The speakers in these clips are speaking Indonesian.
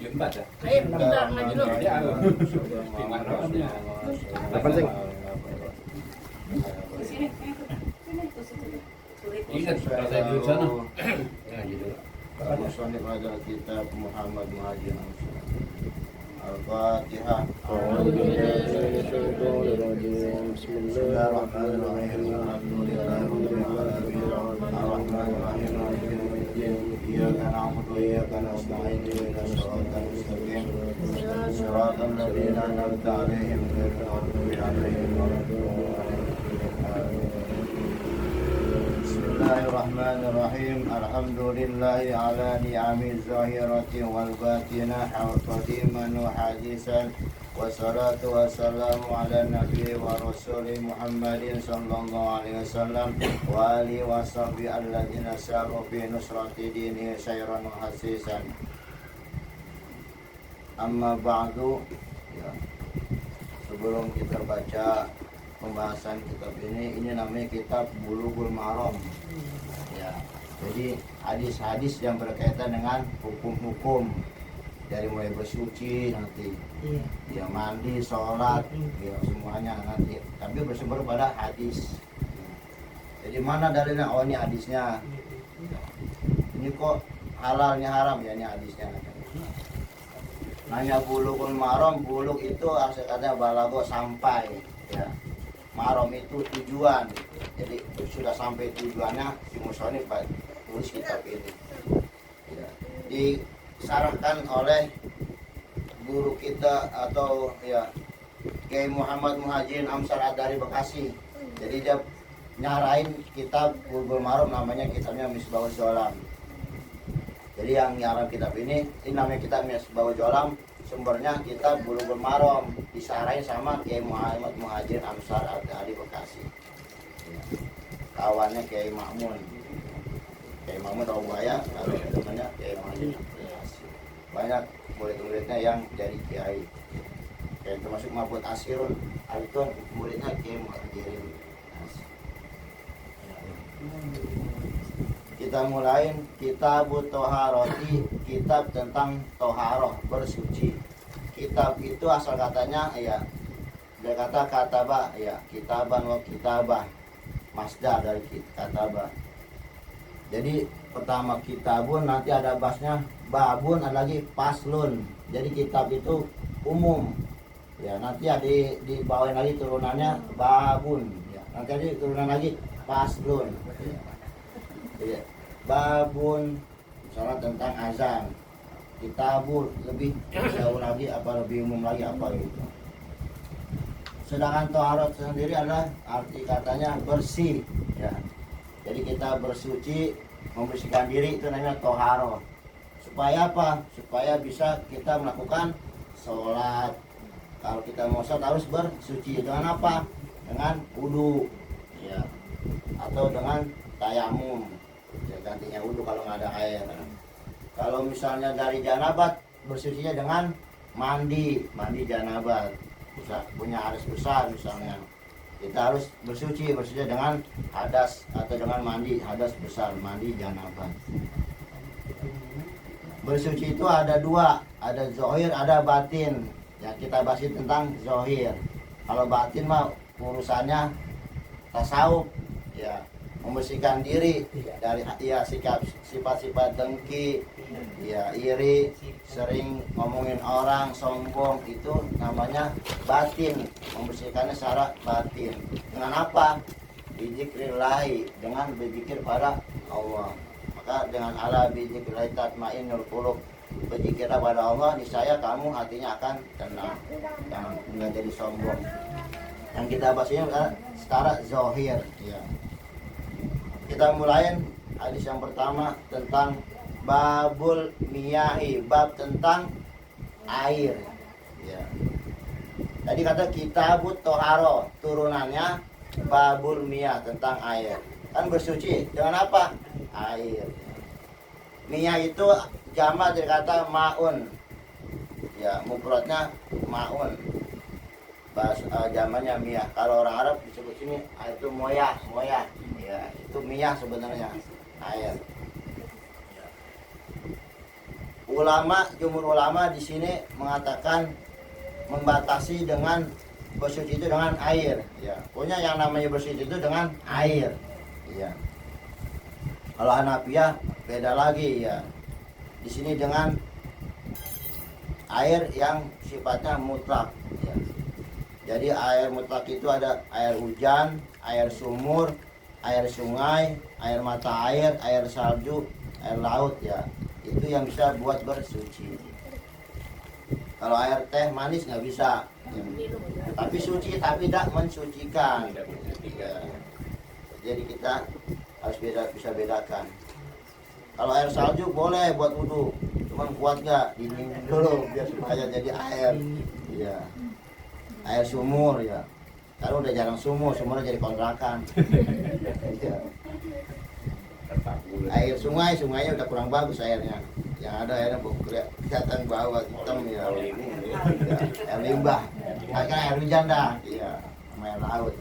Ayo, kita maju dulu. Kapan sih? Di sini. Ingat kalau saya duduk sana. Musonif adalah kitab Muhammad Muhajir Al-Fatihah. Bismillahirrahmanirrahim. Alhamdulillahirabbil alamin. Arrahmanirrahim. Maliki yaumiddin. Iyyaka na'budu wa iyyaka nasta'in. Ihdinas siratal mustaqim. Siratal ladzina an'amta 'alaihim ghairil maghdubi 'alaihim waladdallin. Bismillahirrahmanirrahim. Alhamdulillahi ala ni'ami zahirati wal batinah qadiman wa hadisan. Wassalatu wassalamu ala nabi wa rasuli Muhammadin sallallahu alaihi wasallam wa alihi wa sahbihi alladzina saru fi nusrati dini sayran wa hasisan. Amma ba'du, ya. Sebelum kita baca pembahasan kitab ini namanya kitab Bulughul Maram. Ya, jadi hadis-hadis yang berkaitan dengan hukum-hukum dari mulai bersuci nanti, ya mandi, sholat, ya semuanya nanti. Tapi bersumber pada hadis. Jadi mana dalilnya? Oh ini hadisnya. Ini kok halalnya haram ya ini hadisnya. Nanya Bulughul Maram, bulug itu artinya katanya balago sampai, ya. Maram itu tujuan, jadi sudah sampai tujuannya si musonif tulis kitab ini. Ya. Disarahkan oleh guru kita atau ya Kiai Muhammad Muhajir Amsar dari Bekasi. Jadi dia nyarain kitab Bulughul Maram, namanya kitabnya Misbahul Dzolam. Jadi yang nyarang kitab ini namanya kitab Misbahul Dzolam. Sumbernya kitab Bulughul Maram, disarahin sama Kiai Muhammad Muhajir Amsar dari Bekasi. Ya. Kawannya Kiai Ma'mun. Kiai Ma'mun tahu Buaya, lalu temannya Kiai Muhajir Bekasi. Banyak murid-muridnya yang jadi kiai. Kayak termasuk Mahfud Asirun, itu muridnya Kiai Muhajirin. Kita mulai kitab Toharoti, kitab tentang toharoh, bersuci. Kitab itu asal katanya ya, dia kata kataba ya, kitaban wa kitabah, masdar dari kataba. Jadi pertama kitabun, nanti ada basnya babun, ada lagi paslun. Jadi kitab itu umum. Ya, nanti ada di bawah lagi turunannya babun. Ya, nanti ada turunan lagi paslun. Ya. Babun misalnya tentang azan, kitabul lebih jauh lagi apa lebih umum lagi apa gitu. Sedangkan toharat sendiri adalah arti katanya bersih, ya. Jadi kita bersuci, membersihkan diri itu namanya toharoh. Supaya apa? Supaya bisa kita melakukan sholat. Kalau kita mau sholat harus bersuci dengan apa? Dengan wudu, ya. Atau dengan tayamum. Ya, gantinya wudhu kalau nggak ada air. Kalau misalnya dari janabat, bersucinya dengan mandi janabat. Bisa punya hadas besar misalnya, kita harus bersuci dengan hadas atau dengan mandi hadas besar, mandi janabat. Bersuci itu ada dua, ada zohir, ada batin. Ya kita bahas tentang zohir. Kalau batin mah urusannya tasawuf, ya. Membersihkan diri dari ya sifat-sifat dengki, ya iri, sering ngomongin orang, sombong, itu namanya batin. Membersihkannya secara batin. Dengan apa? Bizikrillahi, dengan berzikir pada Allah. Maka dengan ala bizikrillahi tatmainnul qulub. Berzikirlah pada Allah, niscaya kamu hatinya akan tenang. Jangan enggak jadi sombong. Yang kita bahas ini secara zahir, ya. Kita mulai hadis yang pertama tentang babul miyahi, bab tentang air. Ya. Tadi kata kitabut toharo, turunannya babul miyah, tentang air. Kan bersuci dengan apa? Air. Miyah itu jamak dari kata maun. Ya, mufradnya maun. Jamannya miyah. Kalau orang Arab disebut sini itu moyah. Ya, itu miyah sebenarnya, air. jumhur ulama di sini mengatakan membatasi dengan bersuci itu dengan air, ya. Pokoknya yang namanya bersuci itu dengan air, ya. Kalau Hanafiyah beda lagi, ya. Di sini dengan air yang sifatnya mutlak, ya. Jadi air mutlak itu ada air hujan, air sumur, air sungai, air mata air salju, air laut, ya. Itu yang bisa buat bersuci. Kalau air teh manis nggak bisa, tapi suci tapi tidak mensucikan. Ya. Jadi kita harus bisa bedakan. Kalau air salju boleh buat wudhu, cuman kuat nggak dingin dulu biar supaya jadi air. Ya. Air sumur, ya. Karena udah jarang sumurnya jadi kontrakan. Ya. Air sungainya udah kurang bagus airnya. Yang ada airnya kelihatan bawah hitam, ya. Air limbah. Kan air hujan dah, iya, sama air laut.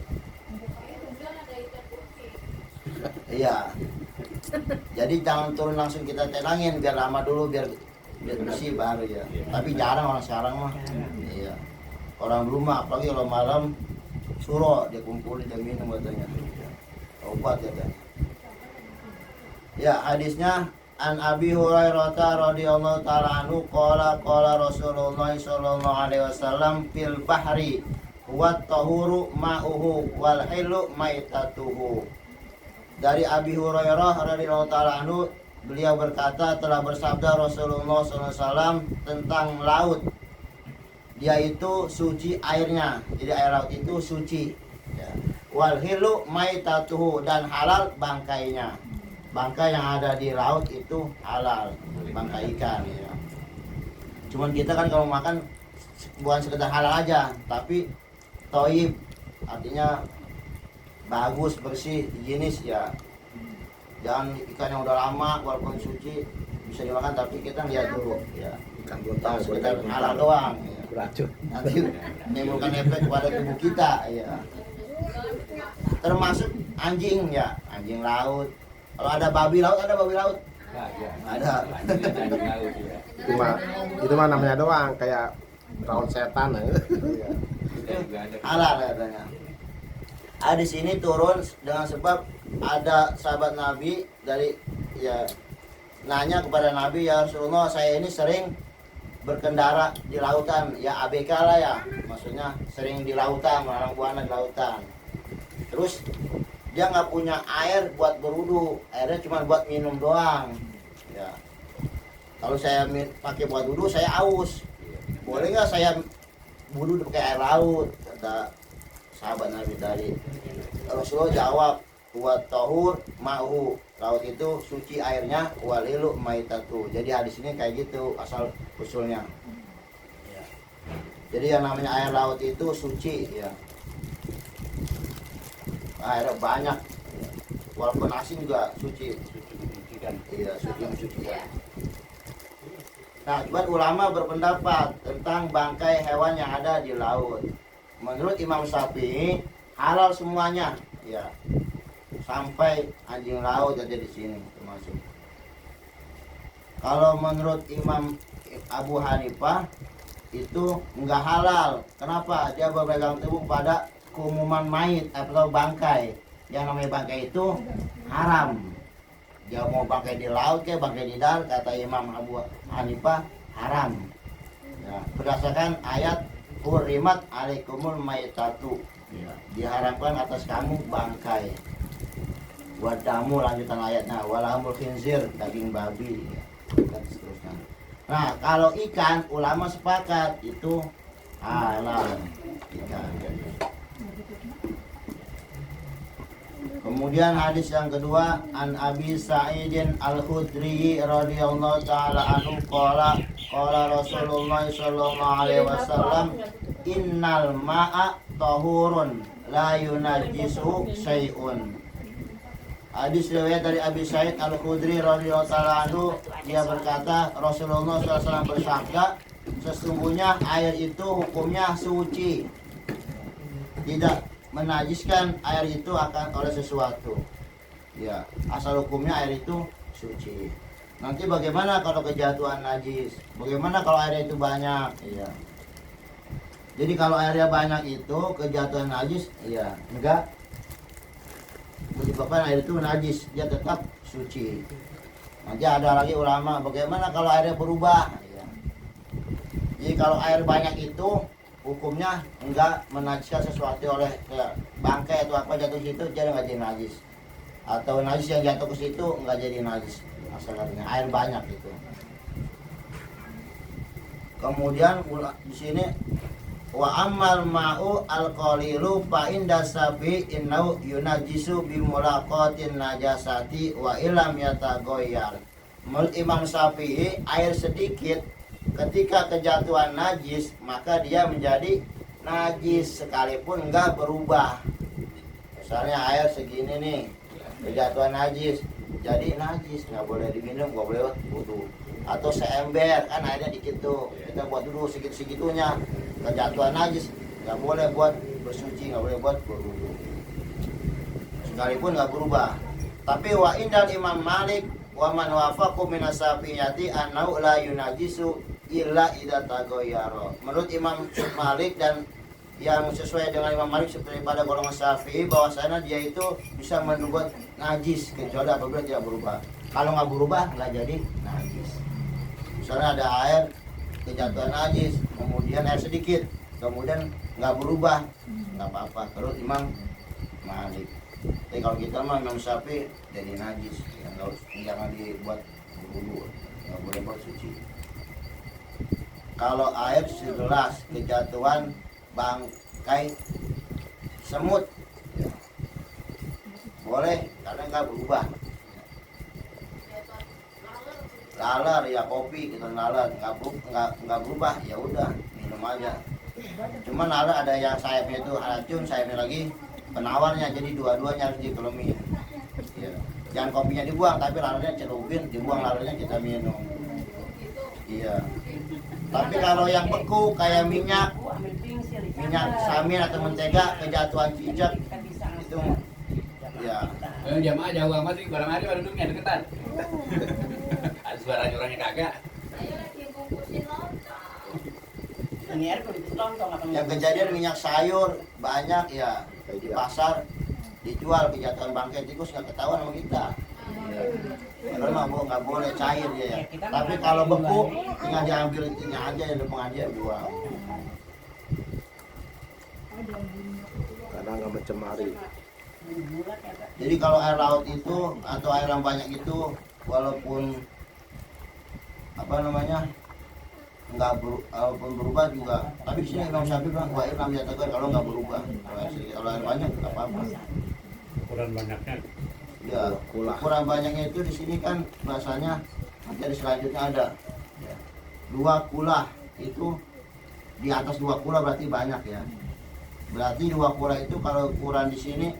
Iya. Jadi jangan turun langsung kita tenangin, biar lama dulu biar bersih baru, ya. Tapi jarang orang sekarang mah. Iya. Orang dulu mah apalagi kalau malam suro dia kumpulin dia minum katanya. Obat katanya. Ya, hadisnya An Abi Hurairah radhiyallahu ta'ala anhu qala Rasulullah sallallahu alaihi wasallam fil bahri wa tahuru ma'uhu wal hilu maitatuhu. Dari Abi Hurairah radhiyallahu ta'ala anhu, beliau berkata, telah bersabda Rasulullah sallallahu alaihi wasallam tentang laut. Dia itu suci airnya. Jadi air laut itu suci, ya. Wal hilu maitatuhu, dan halal bangkainya. Bangkai yang ada di laut itu halal, bangkai ikan, ya. Cuman kita kan kalau makan bukan sekedar halal aja, tapi toib, artinya bagus, bersih, higienis, ya. Jangan ikan yang udah lama walaupun suci bisa dimakan, tapi kita lihat dulu, ya. Ikan buatan sekedar halal doang, ya. Beracun. Nanti menimbulkan efek pada tubuh kita, ya. Termasuk anjing, ya, anjing laut. Kalau ada babi laut, ada babi laut? Ada. Itu mah namanya doang, kayak raun setan. Halal katanya. Di sini turun dengan sebab ada sahabat Nabi dari, ya, nanya kepada Nabi, ya Rasulullah, saya ini sering berkendara di lautan, ya ABK lah, ya, maksudnya sering di lautan, melarang buana di lautan. Terus dia nggak punya air buat berwudu, airnya cuma buat minum doang, ya. Kalau saya pakai buat wudu, saya aus. Boleh nggak saya wudu pakai air laut? Kata sahabat Nabi tadi. Rasulullah jawab, buat tahur ma'hu, laut itu suci airnya, walilu maitatu. Jadi hadis ini kayak gitu asal usulnya, ya. Jadi yang namanya air laut itu suci, ya. Airnya banyak, walaupun asin juga suci mensucikan. Iya, suci mensucikan. Nah, cuman ulama berpendapat tentang bangkai hewan yang ada di laut. Menurut Imam Syafi'i halal semuanya, ya, sampai anjing laut ada di sini termasuk. Kalau menurut Imam Abu Hanifah itu enggak halal. Kenapa? Dia berpegang teguh pada keumuman mayit atau bangkai. Yang namanya bangkai itu haram. Dia mau bangkai di laut ke bangkai di darat, kata Imam Abu Hanifah haram, ya. Berdasarkan ayat hurrimat alaikumul maitatu, ya. Diharamkan atas kamu bangkai. Wadamu, lanjutan ayatnya, walahumul khinzir, daging babi, ya. Dan seterusnya. Nah, kalau ikan, ulama sepakat itu halal ikan. Kemudian hadis yang kedua, An Abi Sa'idin Al-Khudri radhiyallahu ta'ala anhu qala Rasulullah sallallahu alaihi wasallam, innal ma'a tahurun la yunajjisu syai'un. Hadis riwayat dari Abi Sa'id Al-Khudri radhiyallahu ta'ala anhu, dia berkata, Rasulullah SAW bersabda, sesungguhnya air itu hukumnya suci, tidak menajiskan air itu akan oleh sesuatu, ya. Asal hukumnya air itu suci. Nanti bagaimana kalau kejatuhan najis? Bagaimana kalau airnya itu banyak? Iya. Jadi kalau airnya banyak itu kejatuhan najis, iya, enggak menyebabkan air itu najis, dia tetap suci. Nanti ada lagi ulama, bagaimana kalau airnya berubah? Iya. Jadi kalau air banyak itu hukumnya enggak menajiskan sesuatu oleh bangkai atau apa jatuh situ, jadi nggak jadi najis. Atau najis yang jatuh ke situ nggak jadi najis. Asalnya air banyak itu. Kemudian di sini wa ammal ma'u al-qalilu fa inda safi innau yunajisu bi mulaqatin najasati wa illam yataghayyar. Menurut Imam Syafi'i, air sedikit ketika kejatuhan najis maka dia menjadi najis sekalipun enggak berubah. Misalnya air segini nih kejatuhan najis jadi najis, nggak boleh diminum, nggak boleh wudu. Atau seember, kan airnya dikit tuh, kita buat dulu segitunya, kejatuhan najis, nggak boleh buat bersuci, nggak boleh buat berwudu. Sekalipun nggak berubah. Tapi wa indal Imam Malik wa man wafaqu min as-safiyati annau la yunajisu illa idza taghayyara. Menurut Imam Malik dan yang sesuai dengan Imam Malik seperti pada golongan Syafi'i, bahwasanya dia itu bisa membuat najis kecuali apabila tidak berubah. Kalau nggak berubah nggak jadi najis. Misalnya ada air kejatuhan najis, kemudian air sedikit, kemudian nggak berubah, nggak apa-apa. Terus Imam Malik. Tapi kalau kita mah Imam Syafi'i jadi najis, jangan dibuat berwudu, nggak boleh buat suci. Kalau air segelas kejatuhan bangkai semut, ya, boleh karena nggak berubah. Laler ya kopi kita laler nggak berubah, ya udah minum aja. Cuman ada yang sayapnya itu racun, sayapnya lagi penawarnya, jadi dua-duanya harus dikelomi. Ya. Jangan kopinya dibuang, tapi lalernya celupin, dibuang lalernya kita minum. Iya. Tapi kalau yang beku kayak minyak samin atau mentega kejatuhan cicak itu ya. Jamaah jauh amat sih, barang hari duduknya deketan. Ada suara orangnya kagak. Yang kejadian minyak sayur banyak ya di pasar dijual kejatuhan bangkai tikus nggak ketahuan sama kita. Padahal mah nggak boleh cair ya. Tapi kalau beku tinggal diambil itunya aja yang depan aja buang. Karena nggak mencemari. Jadi kalau air laut itu atau air yang banyak itu walaupun apa namanya walaupun berubah juga. Tapi di sini Imam Syafi'i bilang wa illam yataghayar, kalau nggak berubah. Kalau air banyak nggak apa-apa. Ukuran banyaknya. Ya, ukuran banyaknya itu di sini kan bahasanya materi selanjutnya ada. Ya. 2 kulah itu di atas 2 kulah berarti banyak ya. Berarti 2 kulah itu kalau ukuran di sini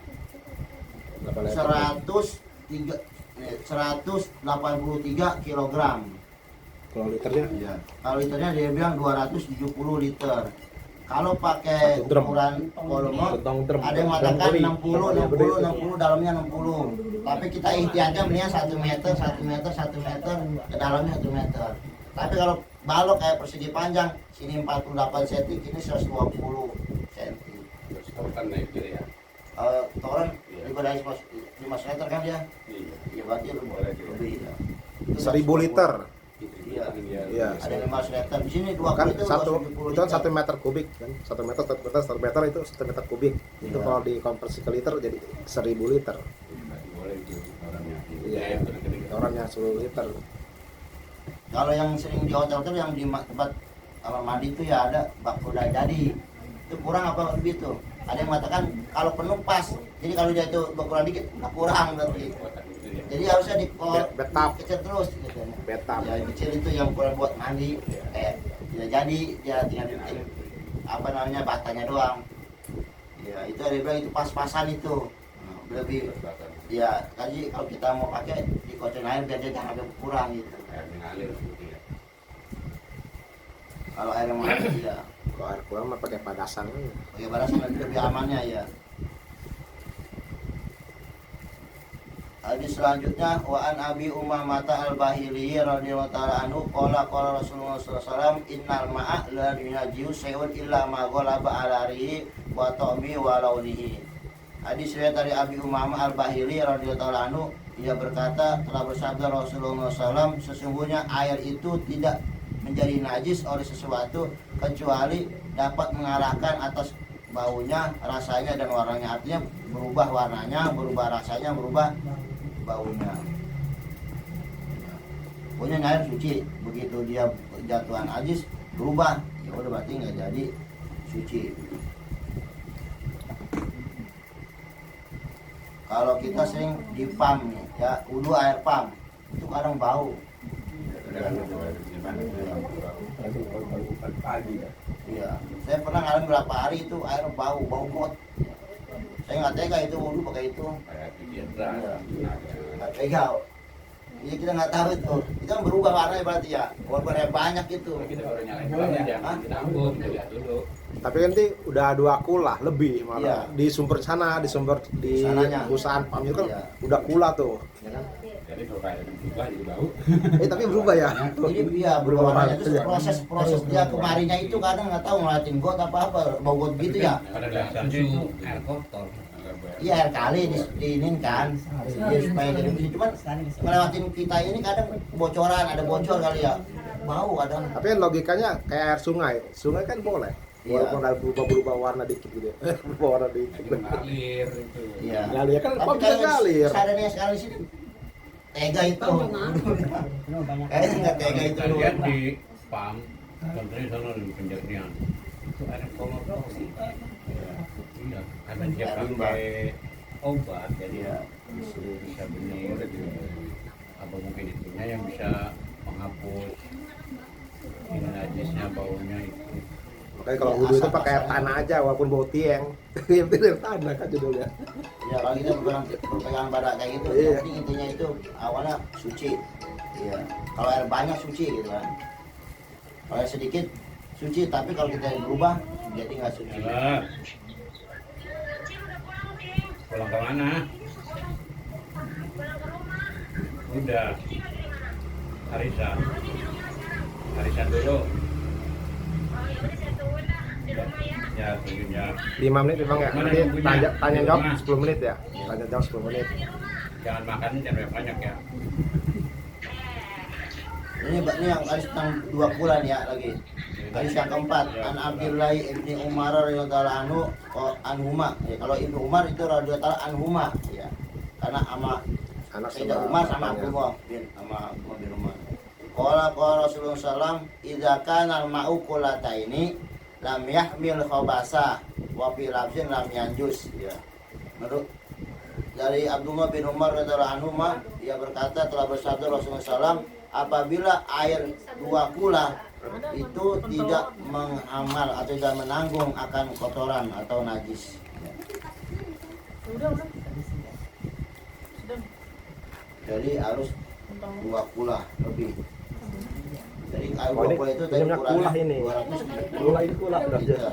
183 kilogram. Kalau liternya? Ya. Kalau liternya dia bilang 270 liter. Kalau pakai ukuran volume ada yang mengatakan 60, dalamnya 60. Tapi kita ikhtiarnya mendingan 1 meter, ke dalamnya 1 meter. Tapi kalau balok kayak persegi panjang, sini 48 cm, ini 120 cm. Toran naik gitu ya. Toran lebih dari 5 meter kan dia? Iya, berarti lebih ya. 1000 liter. Iya. Iya. Ada 500 liter. Di sini 2 Kan itu satu 270 itu kan liter. 1 meter kubik kan. 1 meter itu 1 meter kubik. Itu Iya. kalau dikonversi ke liter jadi 1000 liter. Boleh itu orangnya. Iya. Orangnya 10 liter. Kalau yang sering di hotel-hotel yang di tempat mandi itu ya ada bak udah jadi. Itu kurang apa lebih tuh? Ada yang mengatakan kalau penuh pas. Jadi kalau dia itu berkurang dikit, nggak kurang berarti. Jadi harusnya Betap. kecil terus gitu. Betap. Ya, yang kecil itu yang kurang buat mandi. Tidak jadi, dia tinggal bikin apa namanya batanya doang. Ya itu ada yang bilang itu pas-pasan itu. Lebih ya kaji kalau kita mau pakai dikocokin air biar dia jangan sampai kurang gitu. Air mengalir gitu ya. Kalau air yang mengalir ya Kalau air kurang mah pakai padasan. bagaimana lebih amannya ya. Hadis selanjutnya wa an Abi Umamah al-Bahili radhiyallahu taala anhu qala Rasulullah sallallahu alaihi wasallam innal ma'a la yunajjiu shay'un illa ma ghalaba ala rihi wa ta'mi wa launihi. Hadis riwayat dari Abi Umamah al-Bahili radhiyallahu taala anhu, ia berkata, telah bersabda Rasulullah SAW, sesungguhnya air itu tidak menjadi najis oleh sesuatu kecuali dapat mengarahkan atas baunya, rasanya dan warnanya. Artinya berubah warnanya, berubah rasanya, berubah baunya. Pokoknya air suci. Begitu dia jatuhan najis berubah, ya udah berarti nggak jadi suci. Kalau kita sering di pam nih, ya wudu air pam itu kadang bau. Iya, saya pernah ngalamin berapa hari itu air bau got. Saya nggak tega itu wudu pakai itu. Nggak tega. Jadi kita nggak tahu itu. Itu kan berubah warnanya berarti ya. Walaupun air banyak itu. Kita baru nyalain jangan kita ambung, kita lihat dulu. Tapi nanti udah 2 kula lebih malah. Iya. Di sumber sana, di sumber di Sananya. perusahaan PAM itu kan Iya. udah kula tuh. Ya kan? Jadi kalau kayak berubah jadi bau. Tapi berubah ya. Jadi iya berubah warnanya itu proses dia kemarinnya itu kadang nggak tahu ngeliatin got apa bau got gitu ya. Ada Biasanya itu air kotor. Iya air kali diinin kan. Dia supaya jadi bersih. Cuman ngelewatin kita ini kadang bocoran, ada bocor kali ya. Bau kadang. Tapi kan logikanya kayak air sungai. Sungai kan boleh. Iya. Walaupun ada berubah warna dikit gitu ya. Berubah warna dikit. ngalir itu. Iya. Ngalir kan Tapi PAM bisa ngalir. sadarnya sekarang di sini tega itu. Kayaknya nggak tega itu. Kita lihat di PAM, contohnya sana di penjernihan itu air kolor tau. Iya, karena dia Air limbah. pakai obat, jadi Iya. bisa bening. Apa mungkin itunya yang bisa menghapus ini najisnya, baunya itu. Makanya kalau wudhu itu pakai air tanah aja walaupun bau tieng. Yang penting air tanah kan judulnya. Ya kalau kita berpegangan pada kayak gitu, Iya. yang penting intinya itu awalnya suci. Iya. Kalau air banyak suci gitu kan. Kalau air sedikit suci, tapi kalau kita berubah jadi nggak suci. Yalah. Pulang ke mana? Udah. Arisan. Arisan dulu. Ya, tentunya. 5 menit Bang ya. Mana Nanti nunggunya? tanya Di jawab rumah. 10 menit ya. Tanya jawab 10 menit. Jangan makan jangan banyak ya. Ini yang hadis tentang 2 bulan ya lagi. Hadis yang keempat, an Abdullah ibni Umar radhiyallahu anhuma. Ya, kalau Ibnu Umar itu radhiyallahu anhuma ya. Karena sama Anak Sayyidah Umar sama bapaknya. Abdullah bin Umar. Qala Rasulullah sallam, "Idza kana al-ma'u qulataini lam yahmil khabasa wa fi lafzin lam yanjus." Ya. Menurut dari Abdullah bin Umar radhiyallahu anhu, ia berkata, telah bersabda Rasulullah sallam, apabila air 2 kula itu tidak mengamal atau tidak menanggung akan kotoran atau najis. Jadi harus 2 kula lebih. Jadi air 2 kula itu tadi minumnya kulah ini. 200 Kulah ini kulah udah aja. liter.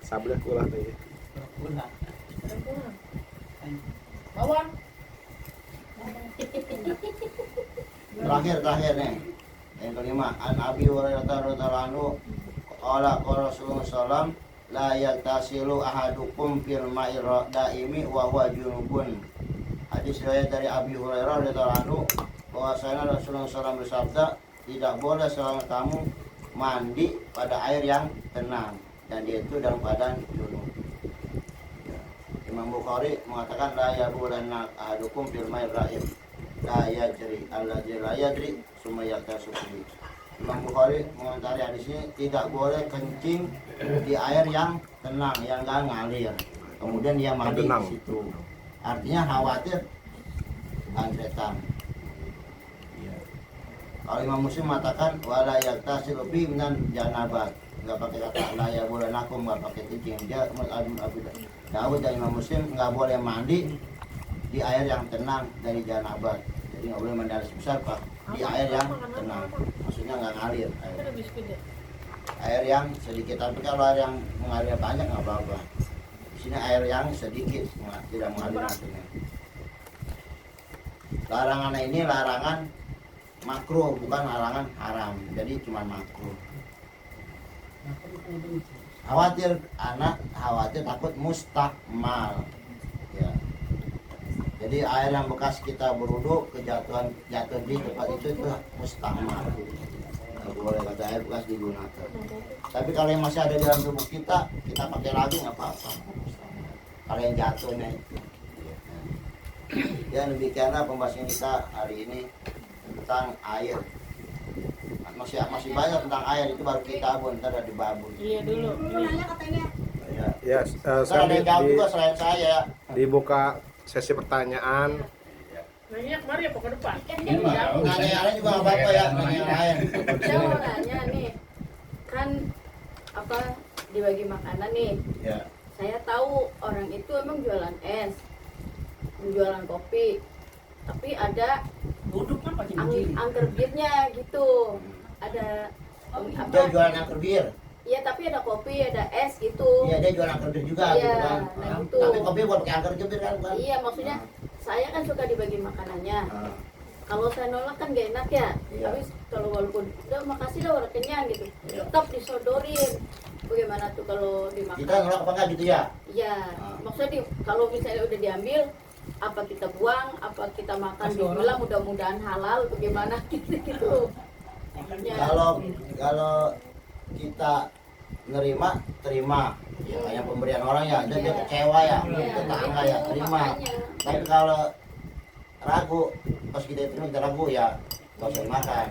Sableh kulah tuh. Bawang. Terakhir nih. Yang kelima, an Abi Hurairah radhiyallahu anhu qala Rasulullah sallam la yaktasilu ahadukum fil ma'ir daimi wa huwa junubun. Hadis riwayat dari Abi Hurairah radhiyallahu anhu bahwasanya Rasulullah sallam bersabda, tidak boleh seorang kamu mandi pada air yang tenang dan dia itu dalam keadaan junub. Ya. Imam Bukhari mengatakan la yabulanna ahadukum fil ma'ir daim. La yajri alladzi la yadri summa yaktasubi. Imam Bukhari mengomentari hadis ini, tidak boleh kencing di air yang tenang, yang enggak ngalir. Kemudian dia mandi di Tenang. situ. Artinya khawatir setan. Kalau Imam Muslim mengatakan wala yaktasilu bi minan janabat. Enggak pakai kata la ya boleh nakum, enggak pakai kencing. Dia Abu Dawud dan Imam Muslim enggak boleh mandi di air yang tenang dari janabat. Jadi nggak boleh mandi air besar pak di air yang tenang, maksudnya nggak ngalir air yang sedikit. Tapi kalau air yang mengalir banyak nggak apa-apa. Di sini air yang sedikit tidak mengalir maksudnya. Larangan ini larangan makruh, bukan larangan haram. Jadi cuma makruh. Khawatir anak, khawatir takut mustakmal. Ya. Jadi air yang bekas kita berwudu jatuh di tempat itu mustakmal. Nggak boleh kata air bekas digunakan. Tapi kalau yang masih ada di dalam tubuh kita pakai lagi nggak apa-apa. Kalau yang jatuhnya itu. Ya demikianlah pembahasan kita hari ini tentang air. Masih banyak tentang air, itu baru kita ntar ada di babun. Iya dulu. Ya. Ya, Ntar ada sekarang yang jawab juga selain saya. dibuka sesi pertanyaan. Nanya kemari apa ke depan? Nanya yang lain juga nggak apa-apa ya, nanya yang lain. Saya mau nanya nih, kan apa dibagi makanan nih. Ya. Saya tahu orang itu emang jualan es, jualan kopi, tapi ada Duduk kan pakai angker birnya gitu. Ada Dia jualan angker bir. Iya, tapi ada kopi, ada es gitu. Iya, dia jualan angker bir juga Iya, gitu kan. nah gitu. Tapi kopi buat pakai angker bir kan bukan? Iya, maksudnya saya kan suka dibagi makanannya. Ah. Kalau saya nolak kan gak enak ya. Iya. Tapi kalau walaupun udah makasih dah udah kenyang gitu, Iya. tetap disodorin. Bagaimana tuh kalau dimakan? Kita nolak apa enggak gitu ya? Iya, maksudnya kalau misalnya udah diambil, apa kita buang, apa kita makan, Kasih orang. dibilang mudah-mudahan halal, bagaimana gitu. Ya. Kalau kita nerima, terima. Ya, kayak pemberian orang ya, dia Iya. kecewa ya, Iya, tetangga ya, itu terima. makanya. Tapi kalau ragu, pas kita terima kita ragu ya, nggak usah dimakan.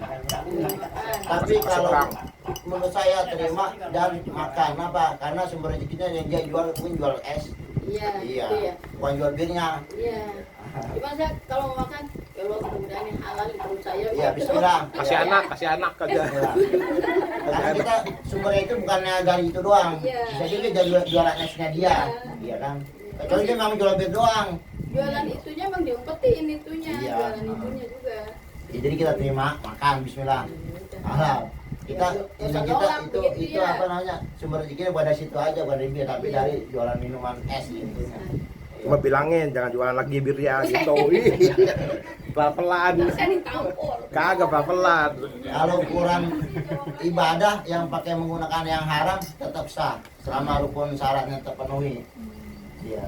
Tapi kalau menurut saya terima dan makan apa? Karena sumber rezekinya yang dia jual pun jual es. Iya, Iya, gitu ya. bukan jual birnya. Iya. Gimana saya kalau mau makan, ya Allah mudah-mudahan yang halal di perut saya. Iya, bismillah. Kasih anak aja. Karena kita sumbernya itu bukannya dari itu doang. Iya. Bisa juga dari jualan esnya dia. Iya kan? Kecuali dia memang jual bir doang. Jualan itunya emang diumpetin itunya, Iya. jualan itunya juga. Ya, jadi kita terima, makan, bismillah. Halal. Kita Ya, ini dosa kita doang, itu begitu ya. apa namanya? Sumber rezekinya pada situ aja, bukan dari bir, tapi Iya. dari jualan minuman es gitu. Cuma bilangin jangan jualan lagi bir ya gitu. Pelan-pelan. Terus kan ditampol. Kagak pelan-pelan. Kalau ukuran ibadah yang pakai menggunakan yang haram tetap sah selama rukun syaratnya terpenuhi. Iya.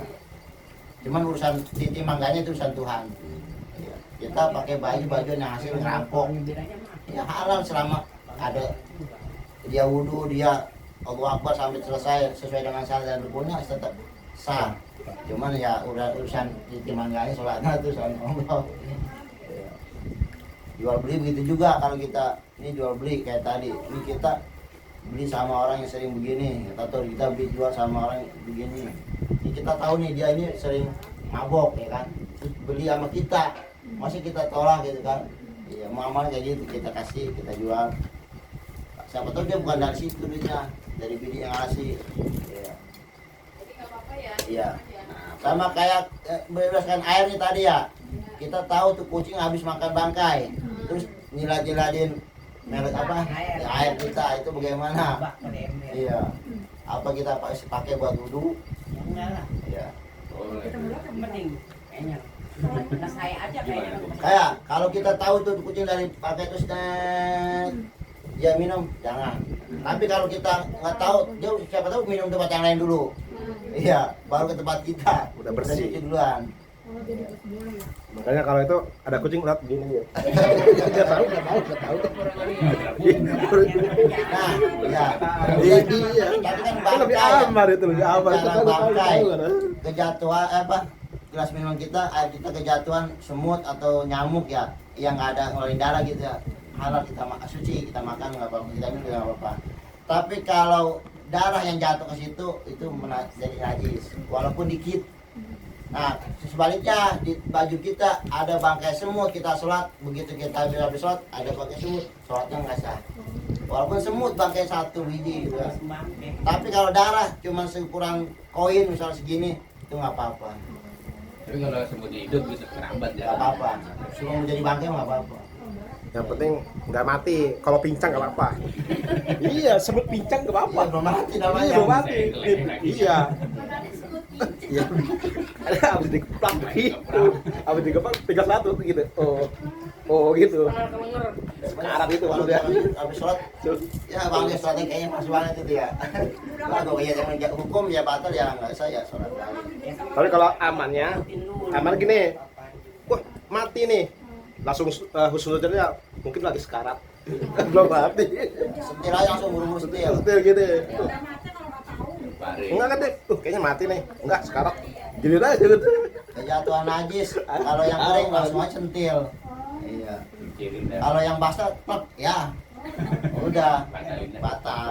Cuman urusan titimbangannya itu urusan Tuhan. Iya. Kita pakai baju yang hasil ngerampok. Ya halal selama ada dia wudhu, dia Allahu Akbar sampai selesai sesuai dengan syarat dan rukunnya tetap sah. Cuman ya urusan titimbangannya sholatnya itu sama Allah. Iya. Jual beli begitu juga kalau kita ini jual beli kayak tadi ini kita beli sama orang yang sering begini atau kita beli jual sama orang yang begini ini kita tahu nih dia ini sering mabok ya kan terus beli sama kita masih kita tolak gitu kan iya muamalah kayak gitu kita kasih kita jual siapa tahu dia bukan dari situ duitnya dari bini yang ngasih iya Jadi nggak apa-apa ya. iya sama kayak bebaskan air nih tadi ya kita tahu tuh kucing habis makan bangkai terus nyilat-nyilatin merek apa ya, air kita itu bagaimana iya apa kita pakai buat wudhu iya kayak kalau kita tahu tuh kucing dari pakai terus dia minum jangan tapi kalau kita nggak tahu dia siapa tahu minum tempat yang lain dulu iya baru ke tempat kita Udah bersih. cuci duluan. Makanya kalau itu ada kucing lihat gini ya. Dia tahu. Nah, ya. Iya. Tapi kan Itu lebih bangkai, aman itu lebih aman. Cara Itu bangkai. tahu. Kejatuhan apa? Gelas minuman kita, air kita kejatuhan semut atau nyamuk ya, yang nggak ada ngeluarin darah gitu ya. Halal kita makan suci, kita makan nggak apa-apa, kita minum nggak apa-apa. Tapi kalau darah yang jatuh ke situ itu jadi najis, walaupun dikit. Nah, sebaliknya di baju kita ada bangkai semut, kita sholat, begitu kita habis sholat ada bangkai semut, sholatnya nggak sah. Walaupun semut bangkai satu biji gitu ya. Tapi kalau darah cuma seukuran koin misal segini itu nggak apa-apa, Tapi kalau semutnya hidup bisa kerambat ya. nggak apa-apa. Cuma menjadi bangkai nggak apa-apa. Yang penting nggak mati. Kalau pincang nggak apa-apa. Iya, semut pincang nggak apa-apa. Iya, belum mati namanya. Iya, belum mati. Iya. Makanya semut pincang. Iya. Habis dikeplak gitu. Habis dikeplak 31 gitu. Oh gitu. Kelengar. Sekarat itu Kalau maksudnya. habis sholat, ya bang ya sholatnya kayaknya pas banget itu ya. Kalau kayak yang hukum ya batal ya nggak usah ya sholat lagi. Tapi kalau aman gini. Wah, mati nih. Langsung husnuzonnya mungkin lagi sekarat. Belum mati. Setir aja langsung buru-buru setir. Setir gitu. Pare. Enggak kan deh. Kayaknya mati nih. Enggak, sekarat. Gini aja gitu. Kejatuhan najis. Kalau yang kering langsung aja centil. Iya. Pikirin dah. Kalau yang basah, plek, ya udah Batalin dah. batal.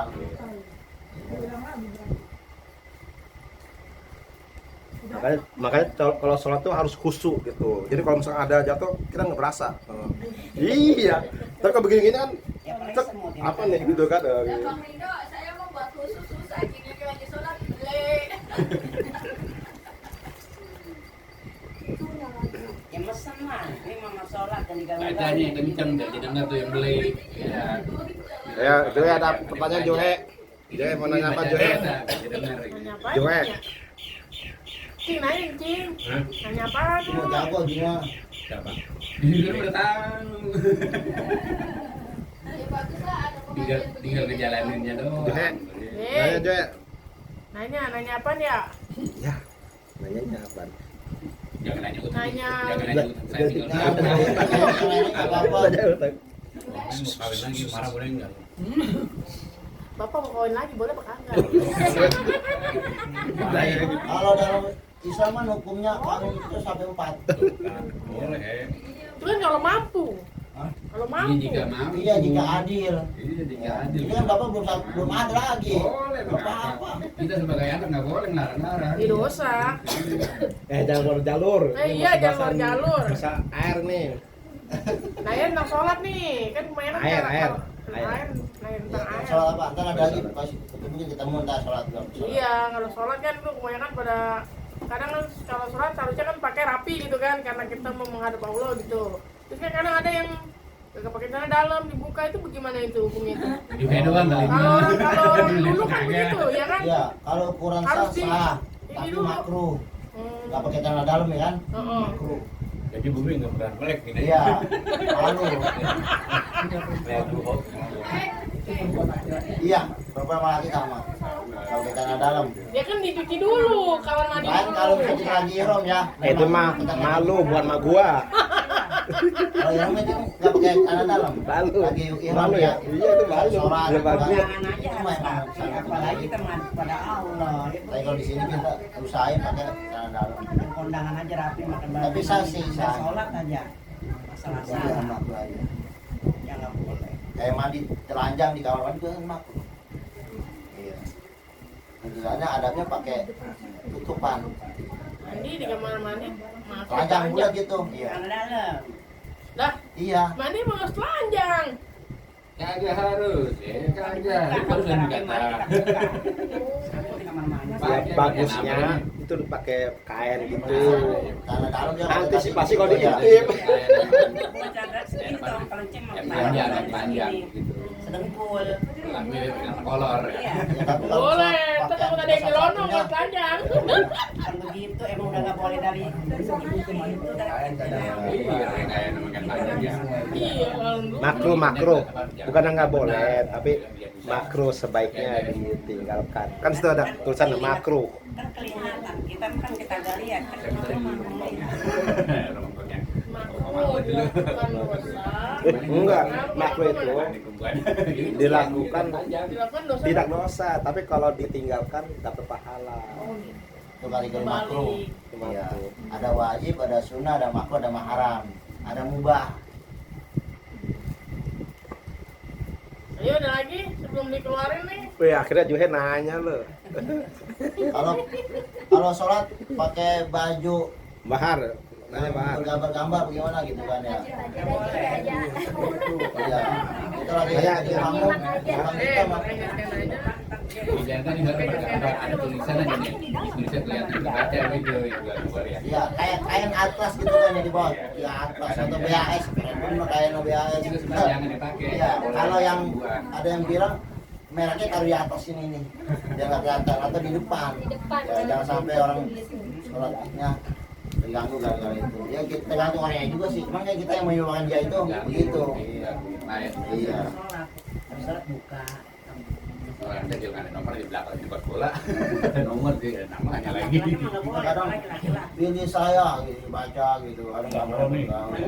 Makanya kalau sholat tuh harus khusyuk gitu. Jadi kalau misalnya ada jatuh kita nggak berasa. Iya. Tapi kalau begini kan, cek, apa nih gitu kan? Ya Bang Rido, saya mau buat khusus susah gini lagi sholat beli. Ya mesen mah, ini mama sholat dan Bacanya yang kenceng biar didengar tuh yang beli. Ya. Ya, itu ya ada pertanyaan Johe. Johe mau nanya apa Johe? Didengar. Nanya apa? Johe. Cing, nanya Cing. Hah? Nanya apa? Cuma jago gimana? Siapa? Ini kan udah tahu. Ya bagus lah ada Tinggal pengajian tinggal begini. ngejalaninnya doang. Johe. Eh, Nanya Johe. nanya apa ya? Ya. Nanyanya apa? Jangan nanya utang. Nanya. Jangan nanya utang. Saya tinggal Nah, tahu. apa-apa. Mau kawin lagi marah boleh enggak? Bapak mau kawin lagi boleh apa kagak? Kalau dalam Islam kan hukumnya kawin itu sampai 4. Boleh. Itu kan kalau mampu. Hah? Kalau Ini mampu. jika mau. Iya jika adil. Iya jika adil. Ini kan bapak belum ada lagi. Boleh, Bapak apa? apa? Kita sebagai anak nggak boleh ngelarang-larang. Ini dosa. Jangan keluar jalur. Iya, jangan keluar jalur. Bisa air nih. Nanya tentang sholat nih. Kan kebanyakan Air. Air. Air. Nanya Ya, tentang air. sholat apa? Ntar ada lagi pas ketemu ntar sholat belum. Iya, kalau sholat kan tuh kebanyakan pada kadang kan kalau sholat seharusnya kan pakai rapi gitu kan karena kita mau menghadap Allah gitu. Terus kan kadang ada yang nggak pakai celana dalam dibuka itu bagaimana itu hukumnya itu? Juga doang kali. Kalau orang dulu kan begitu ya kan? Iya, kalau ukuran Harus sah, ini tapi dulu. makruh. Hmm. Nggak pakai celana dalam ya kan? Heeh. Makruh. Jadi bumi enggak pernah melek gini. Iya, malu. Kayak dulu. Iya, beberapa lagi sama. Kalau pakai celana dalam. Dia kan dicuci dulu kawan mandi Kan kalau dulu. kita lagi ihram ya. Itu mah malu buat ma gua. Kalau ihram itu nggak pakai celana dalam. Malu. Lagi ihram Malu ya. ya? Iya, itu malu. Sholat. Udah bagus. Jangan aja Itu mah emang sangat apalagi kita mengadu pada Allah. Tapi kalau di sini kita usahain pakai celana dalam. Kondangan aja rapi makan bareng. Tapi sah sih, Kita sah. sholat aja. Masalah Jangan salah. makruh aja. Ya nggak boleh. Kayak mandi telanjang di kamar mandi itu kan makruh. Iya. Tentunya adabnya pakai tutupan. Mandi di kamar mandi. Maaf, Telanjang bulat gitu. Iya. Karena dalam. Lah, Iya. mandi emang harus telanjang. Kagak harus. Kagak. Itu harus dan kata. Di kamar mandi. Ya, bagusnya itu pakai kain gitu. Karena dalam dia Antisipasi kalau Iya. diintip. Buat cadar segini dong, kalau cem Yang panjang, yang panjang gitu. Sedengkul. Mirip dengan kolor. Iya. Ya, tapi kalau Boleh, misalnya tetap pakai ada yang nyelonong satu-satunya, kalau telanjang. Kan begitu emang udah nggak boleh dari itu dari Iya, kayak makan panjang ya. Iya, kalau Makruh. Bukan nggak boleh, tapi makruh sebaiknya ditinggalkan. Kan situ ada tulisan makruh. kan kelihatan kita nggak lihat kan kita mah melihat. makruh dilakukan dosa. Enggak, makruh itu dilakukan Dilakukan dosa. tidak dosa, tapi kalau ditinggalkan dapat pahala. itu kali ke makruh. Kembali. Iya. Ada wajib, ada sunnah, ada makruh, ada haram, ada mubah. Ayo ada lagi sebelum dikeluarin nih. Wih, akhirnya Juhe nanya loh. Kalau sholat pakai baju Bahar, nanya Bahar. bergambar-gambar bagaimana gitu kan ya. Nggak boleh. Iya. Itu lagi Kayak di makmum. Orang kita mah Makanya saya nanya. Jangan di dalam bergambar ada tulisan aja nih. Tulisan kelihatan baca gitu juga ya. Iya, kayak kain atlas gitu kan yang di bawah. Ya atlas atau BAS, benar kain BAS. Itu sebenarnya jangan dipakai. Iya, kalau yang ada yang bilang mereknya taruh di atas ini nih, biar nggak kelihatan atau di depan. Di depan. Ya, jangan sampai orang sholatnya terganggu gara-gara itu. Ya kita tergantung orangnya juga sih, cuman kayak kita yang menyuarakan dia itu begitu. Iya. Sholat. Habis sholat buka. Orang kecil kan ada nomor di belakang di tempat bola. Ada nomor di namanya lagi. Laki-laki mah nggak boleh, Kadang apalagi laki-laki. ini saya gitu baca gitu, ada nggak mau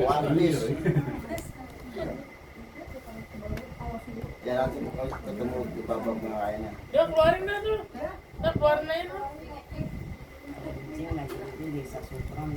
habis. Ya nanti ketemu di babak yang lainnya. Dia keluarin dah tuh. Dia keluarin aja tuh. Dia nggak jadi bisa sutron.